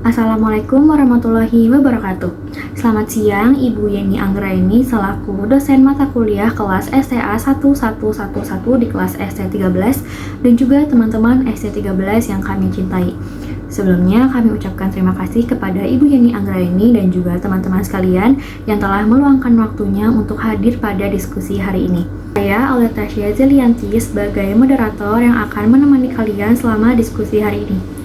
Assalamualaikum warahmatullahi wabarakatuh. Selamat siang Ibu Yeni Anggraini selaku dosen mata kuliah kelas STA 1111 di kelas ST13 dan juga teman-teman ST13 yang kami cintai. Sebelumnya kami ucapkan terima kasih kepada Ibu Yeni Anggraini dan juga teman-teman sekalian yang telah meluangkan waktunya untuk hadir pada diskusi hari ini. Saya Aulia Zelianti sebagai moderator yang akan menemani kalian selama diskusi hari ini.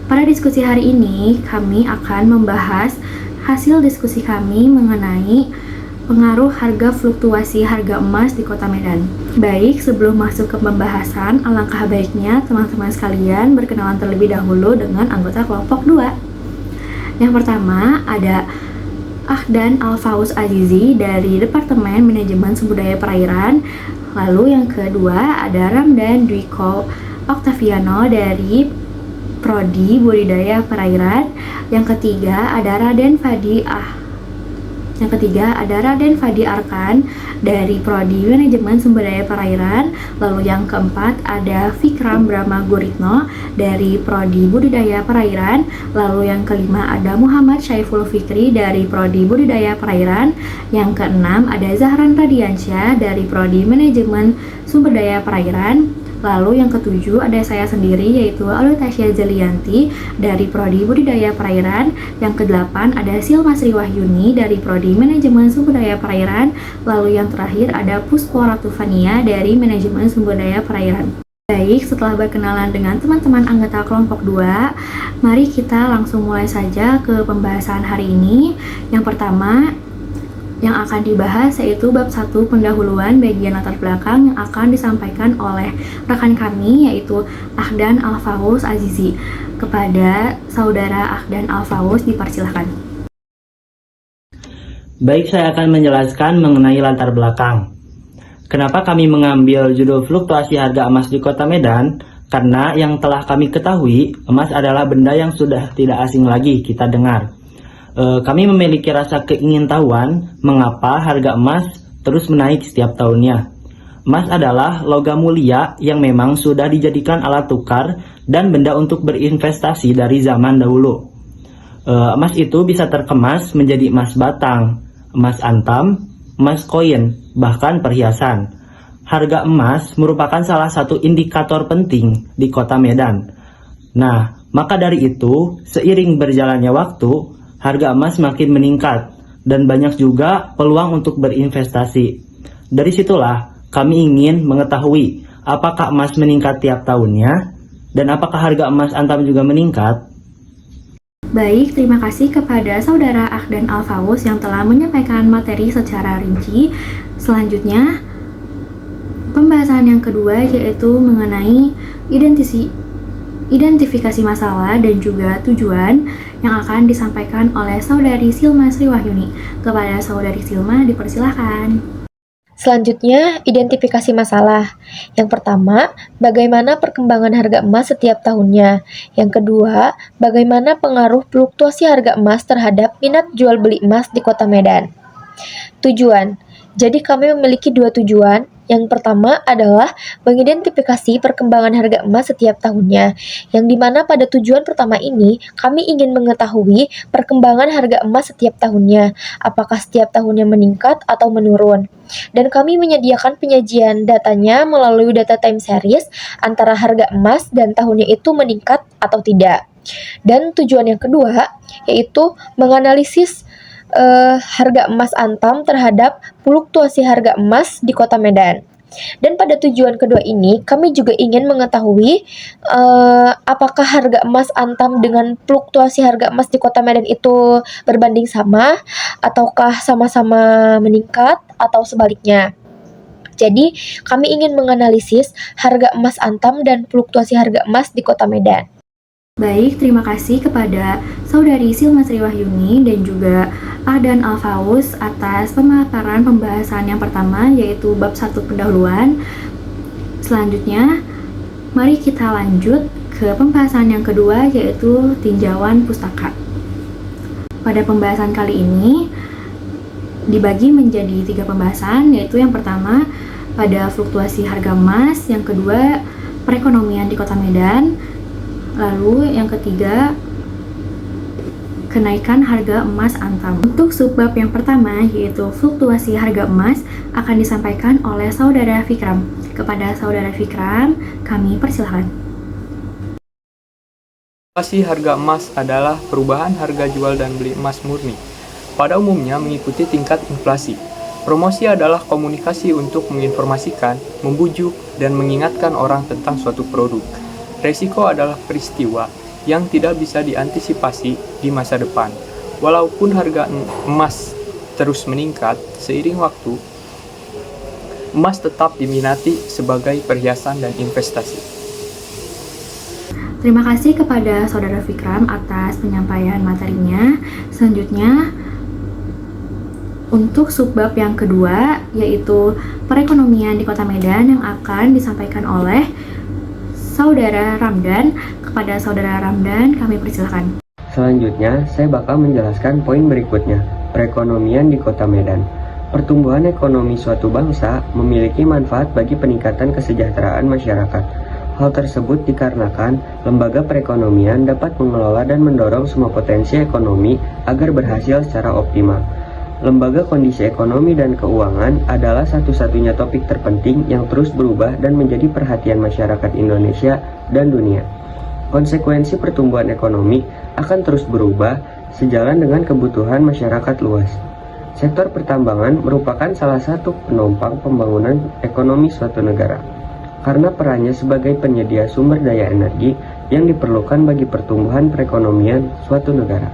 Pada diskusi hari ini, kami akan membahas hasil diskusi kami mengenai pengaruh harga fluktuasi harga emas di Kota Medan. Baik, sebelum masuk ke pembahasan, alangkah baiknya teman-teman sekalian berkenalan terlebih dahulu dengan anggota kelompok 2. Yang pertama ada Ahdan Alfaus Azizi dari Departemen Manajemen Sumber Daya Perairan. Lalu yang kedua ada Ramdan Dwiko Octaviano dari Prodi Budidaya Perairan. Yang ketiga ada Raden Fadi Arkan dari Prodi Manajemen Sumber Daya Perairan. Lalu yang keempat ada Fikram Brahma Guritno dari Prodi Budidaya Perairan. Lalu yang kelima ada Muhammad Syaiful Fikri dari Prodi Budidaya Perairan. Yang keenam ada Zahran Radiansyah dari Prodi Manajemen Sumber Daya Perairan. Lalu yang ketujuh ada saya sendiri yaitu Aulia Zelianti dari Prodi Budidaya Perairan. Yang kedelapan ada Silma Sri Wahyuni dari Prodi Manajemen Sumber Daya Perairan. Lalu yang terakhir ada Puspo Ratufania dari Manajemen Sumber Daya Perairan. Baik, setelah berkenalan dengan teman-teman anggota kelompok 2, mari kita langsung mulai saja ke pembahasan hari ini. Yang pertama yang akan dibahas yaitu bab 1 pendahuluan bagian latar belakang yang akan disampaikan oleh rekan kami yaitu Ahdan Alfaus Azizi. Kepada saudara Ahdan Alfaus dipersilahkan. Baik, saya akan menjelaskan mengenai latar belakang. Kenapa kami mengambil judul fluktuasi harga emas di Kota Medan? Karena yang telah kami ketahui, emas adalah benda yang sudah tidak asing lagi kita dengar. Kami memiliki rasa keingintahuan mengapa harga emas terus menaik setiap tahunnya. Emas adalah logam mulia yang memang sudah dijadikan alat tukar dan benda untuk berinvestasi dari zaman dahulu. Emas itu bisa terkemas menjadi emas batang, emas antam, emas koin, bahkan perhiasan. Harga emas merupakan salah satu indikator penting di Kota Medan. Nah, maka dari itu, seiring berjalannya waktu, harga emas makin meningkat dan banyak juga peluang untuk berinvestasi. Dari situlah kami ingin mengetahui apakah emas meningkat tiap tahunnya dan apakah harga emas antam juga meningkat. Baik, terima kasih kepada saudara Ahdan Alfaus yang telah menyampaikan materi secara rinci. Selanjutnya, pembahasan yang kedua yaitu mengenai identifikasi masalah dan juga tujuan yang akan disampaikan oleh saudari Silma Sri Wahyuni. Kepada saudari Silma dipersilahkan. Selanjutnya, identifikasi masalah. Yang pertama, bagaimana perkembangan harga emas setiap tahunnya. Yang kedua, bagaimana pengaruh fluktuasi harga emas terhadap minat jual beli emas di Kota Medan. Tujuan. Jadi kami memiliki dua tujuan. Yang pertama adalah mengidentifikasi perkembangan harga emas setiap tahunnya, yang dimana pada tujuan pertama ini kami ingin mengetahui perkembangan harga emas setiap tahunnya, apakah setiap tahunnya meningkat atau menurun. Dan kami menyediakan penyajian datanya melalui data time series antara harga emas dan tahunnya itu meningkat atau tidak. Dan tujuan yang kedua yaitu menganalisis harga emas antam terhadap fluktuasi harga emas di Kota Medan. Dan pada tujuan kedua ini, kami juga ingin mengetahui apakah harga emas antam dengan fluktuasi harga emas di Kota Medan itu berbanding sama, ataukah sama-sama meningkat, atau sebaliknya. Jadi, kami ingin menganalisis harga emas antam dan fluktuasi harga emas di Kota Medan. Baik, terima kasih kepada saudari Silma Sri Wahyuni dan juga Ahdan Alfaus atas pemaparan pembahasan yang pertama yaitu bab 1 pendahuluan. Selanjutnya, mari kita lanjut ke pembahasan yang kedua yaitu tinjauan pustaka. Pada pembahasan kali ini dibagi menjadi 3 pembahasan, yaitu yang pertama pada fluktuasi harga emas, yang kedua perekonomian di Kota Medan, lalu yang ketiga kenaikan harga emas antam. Untuk subbab yang pertama, yaitu fluktuasi harga emas, akan disampaikan oleh Saudara Fikram. Kepada Saudara Fikram, kami persilahkan. Fluktuasi harga emas adalah perubahan harga jual dan beli emas murni. Pada umumnya mengikuti tingkat inflasi. Promosi adalah komunikasi untuk menginformasikan, membujuk, dan mengingatkan orang tentang suatu produk. Resiko adalah peristiwa yang tidak bisa diantisipasi di masa depan. Walaupun harga emas terus meningkat seiring waktu, emas tetap diminati sebagai perhiasan dan investasi. Terima kasih kepada Saudara Fikram atas penyampaian materinya. Selanjutnya, untuk subbab yang kedua, yaitu perekonomian di Kota Medan yang akan disampaikan oleh Saudara Ramdan. Kepada Saudara Ramdan, kami persilakan. Selanjutnya, saya bakal menjelaskan poin berikutnya, perekonomian di Kota Medan. Pertumbuhan ekonomi suatu bangsa memiliki manfaat bagi peningkatan kesejahteraan masyarakat. Hal tersebut dikarenakan lembaga perekonomian dapat mengelola dan mendorong semua potensi ekonomi agar berhasil secara optimal. Lembaga kondisi ekonomi dan keuangan adalah satu-satunya topik terpenting yang terus berubah dan menjadi perhatian masyarakat Indonesia dan dunia. Konsekuensi pertumbuhan ekonomi akan terus berubah sejalan dengan kebutuhan masyarakat luas. Sektor pertambangan merupakan salah satu penopang pembangunan ekonomi suatu negara, karena perannya sebagai penyedia sumber daya energi yang diperlukan bagi pertumbuhan perekonomian suatu negara.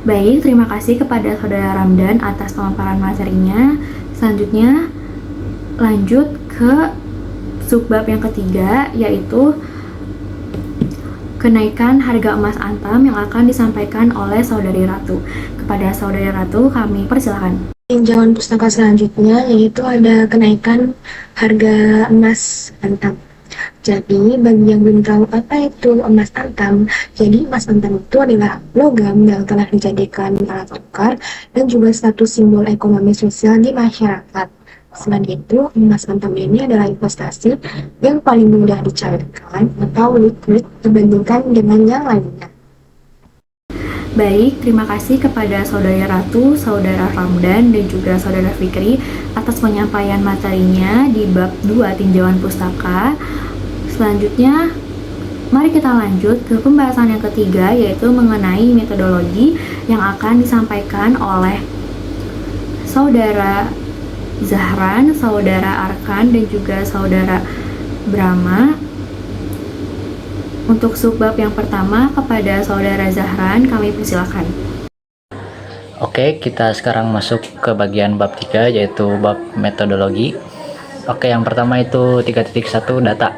Baik, terima kasih kepada Saudara Ramdan atas pemaparan materinya. Selanjutnya, lanjut ke subbab yang ketiga, yaitu kenaikan harga emas antam yang akan disampaikan oleh Saudari Ratu. Kepada Saudari Ratu, kami persilakan. Tinjauan pustaka selanjutnya yaitu ada kenaikan harga emas antam. Jadi, bagi yang belum tahu apa itu emas antam, jadi emas antam itu adalah logam yang telah dijadikan alat tukar dan juga satu simbol ekonomi sosial di masyarakat. Selain itu, emas antam ini adalah investasi yang paling mudah dicairkan atau liquid dibandingkan dengan yang lainnya. Baik, terima kasih kepada Saudara Ratu, Saudara Ramdan, dan juga Saudara Fikri atas penyampaian materinya di bab 2 tinjauan pustaka. Selanjutnya, mari kita lanjut ke pembahasan yang ketiga, yaitu mengenai metodologi yang akan disampaikan oleh Saudara Zahran, Saudara Arkan, dan juga Saudara Brahma. Untuk subbab yang pertama, kepada Saudara Zahran, kami persilakan. Oke, kita sekarang masuk ke bagian bab 3, yaitu bab metodologi. Oke, yang pertama itu 3.1 data.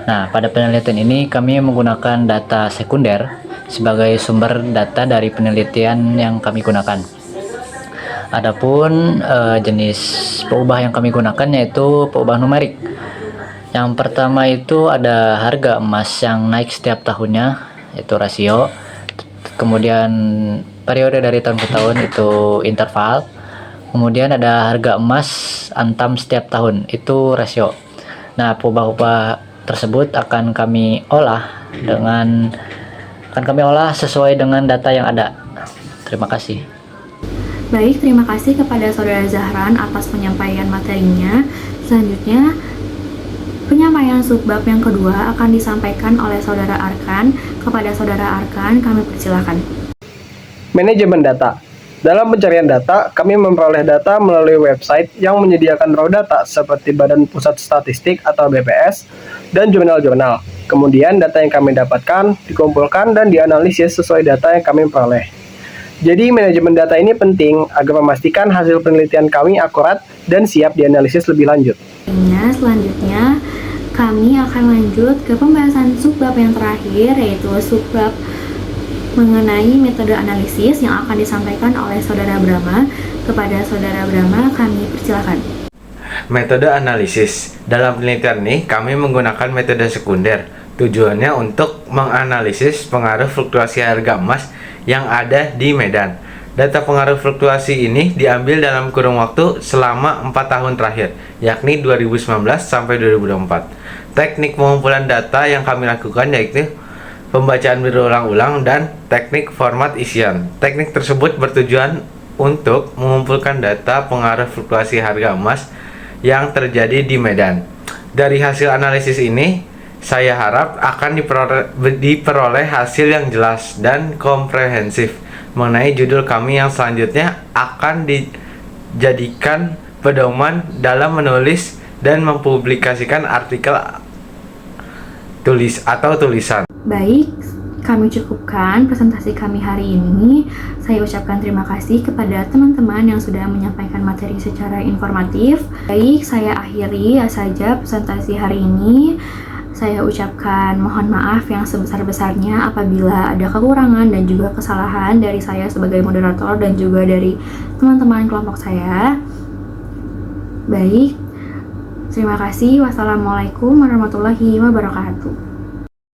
Nah, pada penelitian ini kami menggunakan data sekunder sebagai sumber data dari penelitian yang kami gunakan. Adapun jenis peubah yang kami gunakan yaitu peubah numerik. Yang pertama itu ada harga emas yang naik setiap tahunnya, yaitu rasio. Kemudian periode dari tahun ke tahun itu interval. Kemudian ada harga emas antam setiap tahun, itu rasio. Nah, peubah-peubah tersebut akan kami olah sesuai dengan data yang ada. Terima kasih. Baik, terima kasih kepada Saudara Zahran atas penyampaian materinya. Selanjutnya, penyampaian subbab yang kedua akan disampaikan oleh Saudara Arkan. Kepada Saudara Arkan, kami persilakan. Manajemen data. Dalam pencarian data, kami memperoleh data melalui website yang menyediakan raw data seperti Badan Pusat Statistik atau BPS dan jurnal-jurnal. Kemudian data yang kami dapatkan dikumpulkan dan dianalisis sesuai data yang kami peroleh. Jadi manajemen data ini penting agar memastikan hasil penelitian kami akurat dan siap dianalisis lebih lanjut. Selanjutnya, kami akan lanjut ke pembahasan subbab yang terakhir, yaitu subbab mengenai metode analisis yang akan disampaikan oleh Saudara Brahma. Kepada Saudara Brahma, kami persilakan. Metode analisis. Dalam penelitian ini, kami menggunakan metode sekunder. Tujuannya untuk menganalisis pengaruh fluktuasi harga emas yang ada di Medan. Data pengaruh fluktuasi ini diambil dalam kurun waktu selama 4 tahun terakhir, yakni 2019 sampai 2024. Teknik pengumpulan data yang kami lakukan yaitu pembacaan berulang-ulang, dan teknik format isian. Teknik tersebut bertujuan untuk mengumpulkan data pengaruh fluktuasi harga emas yang terjadi di Medan. Dari hasil analisis ini, saya harap akan diperoleh hasil yang jelas dan komprehensif mengenai judul kami yang selanjutnya akan dijadikan pedoman dalam menulis dan mempublikasikan artikel tulisan. Baik, kami cukupkan presentasi kami hari ini. Saya ucapkan terima kasih kepada teman-teman yang sudah menyampaikan materi secara informatif. Baik, saya akhiri saja presentasi hari ini. Saya ucapkan mohon maaf yang sebesar-besarnya apabila ada kekurangan dan juga kesalahan dari saya sebagai moderator dan juga dari teman-teman kelompok saya. Baik, terima kasih. Wassalamualaikum warahmatullahi wabarakatuh.